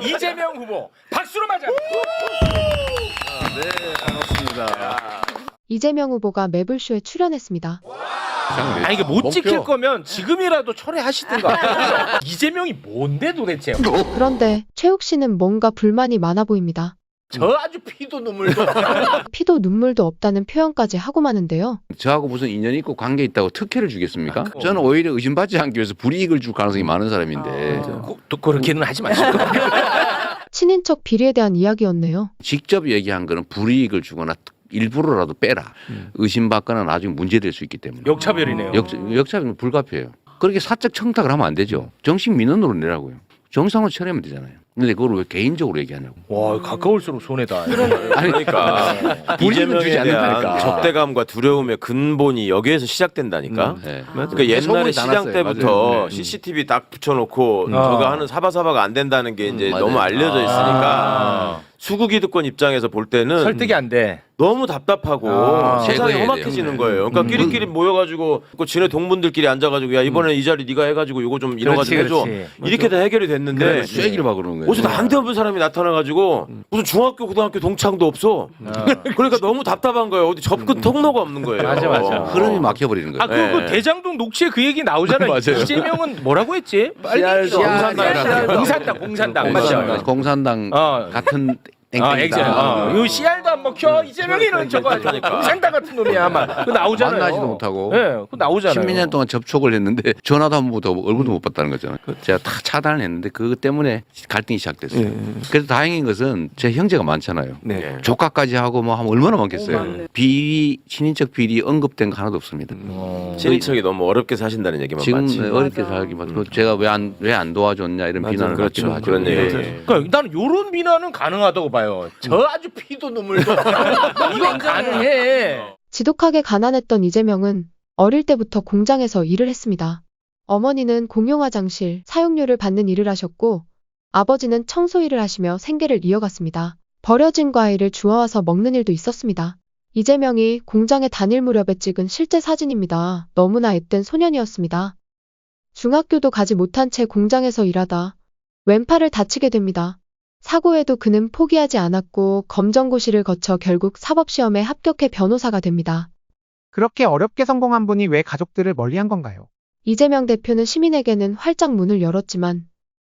이재명 후보 박수로 맞이합니다. 네, 반갑습니다. 이재명 후보가 매블쇼에 출연했습니다. 아니 이게 못 지킬 거면 지금이라도 철회하시든가. 이재명이 뭔데 도대체? 그런데 최욱 씨는 뭔가 불만이 많아 보입니다. 저 아주 피도 눈물도. 피도 눈물도 없다는 표현까지 하고 마는데요. 저하고 무슨 인연이 있고 관계 있다고 특혜를 주겠습니까? 저는 오히려 의심받지 않기 위해서 불이익을 줄 가능성이 많은 사람인데 또 그렇게는 하지 마시고. 친인척 비리에 대한 이야기였네요. 직접 얘기한 거는 불이익을 주거나 일부러라도 빼라. 의심받거나 나중에 문제될 수 있기 때문에. 역차별이네요. 역차별은 불가피해요. 그렇게 사적 청탁을 하면 안 되죠. 정식 민원으로 내라고요. 정상으로 처리하면 되잖아요. 근데 그걸 왜 개인적으로 얘기하냐고. 와 가까울수록 손해다. 그러니까 불이익을 주지 이재명에 대한 않는다니까. 적대감과 두려움의 근본이 여기에서 시작된다니까. 네. 그러니까 옛날에 소문이 다 시장 났어요. 때부터 맞아요. CCTV 딱 붙여놓고 저거 하는 사바사바가 안 된다는 게 이제 맞아요. 너무 알려져 있으니까 수구기득권 입장에서 볼 때는 설득이 안 돼. 너무 답답하고 세상이 제거해야 험악해지는 돼요. 거예요. 그러니까 끼리끼리 모여가지고 그 지네 동문들끼리 앉아가지고 야 이번에 이 자리 네가 해가지고 이거 좀 이런 거 좀 해줘. 이렇게 다 해결이 됐는데 쐐기를 막 그러는 거예요. 어디서 난데없는 사람이 나타나가지고 무슨 중학교 고등학교 동창도 없어. 그러니까 너무 답답한 거예요. 어디 접근 통로가 없는 거예요. 맞아. 흐름이 막혀버리는 거예요. 아 그 대장동 녹취에 그 얘기 나오잖아요. 맞아요. 이재명은 뭐라고 했지? 빨리 공산당 맞죠? 공산당 어. 같은 엑셀. 요 CR도 안 먹혀. 이재명이는 저거 공산당 같은 놈이야. 막 그 나오잖아요. 만나지도 못하고. 예, 그 나오잖아요. 십몇 년 동안 접촉을 했는데 전화도 한 번 못하고 얼굴도 못 봤다는 거잖아요. 제가 다 차단을 했는데 그것 때문에 갈등이 시작됐어요. 그래서 다행인 것은 제 형제가 많잖아요. 네. 조카까지 하고 뭐 하면 얼마나 많겠어요. 비위, 친인척 비리 언급된 거 하나도 없습니다. 친인척이 너무 어렵게 사신다는 얘기만 지금 맞지. 어렵게 살기만 제가 왜 안 도와줬냐 이런 맞아, 비난을 그렇죠. 받기도 하죠. 그런 얘기. 그러니까 나는 요런 비난은 가능하다고 봐요. 저 아주 피도 눈물도. 이건 가능해. 지독하게 가난했던 이재명은 어릴 때부터 공장에서 일을 했습니다. 어머니는 공용화장실 사용료를 받는 일을 하셨고 아버지는 청소 일을 하시며 생계를 이어갔습니다. 버려진 과일을 주워와서 먹는 일도 있었습니다. 이재명이 공장에 다닐 무렵에 찍은 실제 사진입니다. 너무나 앳된 소년이었습니다. 중학교도 가지 못한 채 공장에서 일하다 왼팔을 다치게 됩니다. 사고에도 그는 포기하지 않았고 검정고시를 거쳐 결국 사법시험에 합격해 변호사가 됩니다. 그렇게 어렵게 성공한 분이 왜 가족들을 멀리한 건가요? 이재명 대표는 시민에게는 활짝 문을 열었지만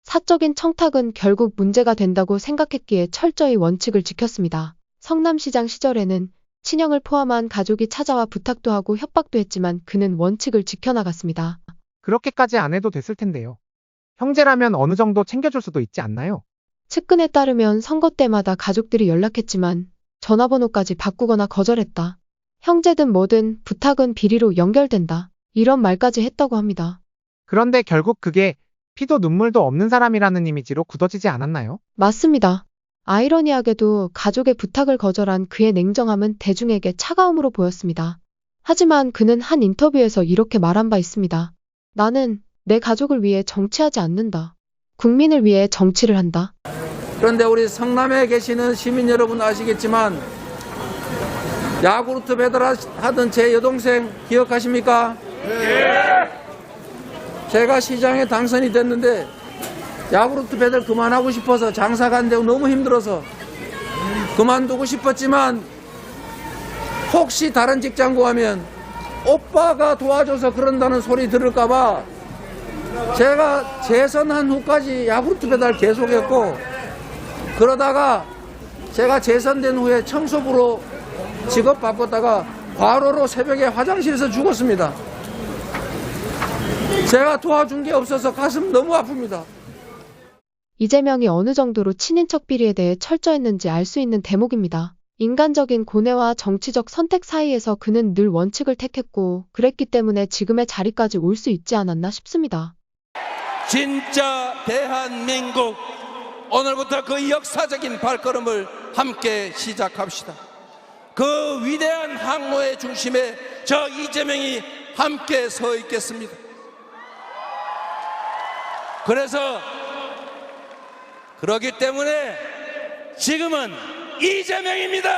사적인 청탁은 결국 문제가 된다고 생각했기에 철저히 원칙을 지켰습니다. 성남시장 시절에는 친형을 포함한 가족이 찾아와 부탁도 하고 협박도 했지만 그는 원칙을 지켜나갔습니다. 그렇게까지 안 해도 됐을 텐데요. 형제라면 어느 정도 챙겨줄 수도 있지 않나요? 측근에 따르면 선거 때마다 가족들이 연락했지만 전화번호까지 바꾸거나 거절했다. 형제든 뭐든 부탁은 비리로 연결된다. 이런 말까지 했다고 합니다. 그런데 결국 그게 피도 눈물도 없는 사람이라는 이미지로 굳어지지 않았나요? 맞습니다. 아이러니하게도 가족의 부탁을 거절한 그의 냉정함은 대중에게 차가움으로 보였습니다. 하지만 그는 한 인터뷰에서 이렇게 말한 바 있습니다. 나는 내 가족을 위해 정치하지 않는다. 국민을 위해 정치를 한다. 그런데 우리 성남에 계시는 시민 여러분 아시겠지만 야구르트 배달하던 제 여동생 기억하십니까? 제가 시장에 당선이 됐는데 야구르트 배달 그만하고 싶어서 장사가 안 되고 너무 힘들어서 그만두고 싶었지만 혹시 다른 직장 구하면 오빠가 도와줘서 그런다는 소리 들을까봐 제가 재선한 후까지 야구르트 배달 계속했고 그러다가 제가 재선된 후에 청소부로 직업 바꿨다가 과로로 새벽에 화장실에서 죽었습니다. 제가 도와준 게 없어서 가슴 너무 아픕니다. 이재명이 어느 정도로 친인척 비리에 대해 철저했는지 알 수 있는 대목입니다. 인간적인 고뇌와 정치적 선택 사이에서 그는 늘 원칙을 택했고 그랬기 때문에 지금의 자리까지 올 수 있지 않았나 싶습니다. 진짜 대한민국 오늘부터 그 역사적인 발걸음을 함께 시작합시다. 그 위대한 항로의 중심에 저 이재명이 함께 서 있겠습니다. 그래서 그렇기 때문에 지금은 이재명입니다.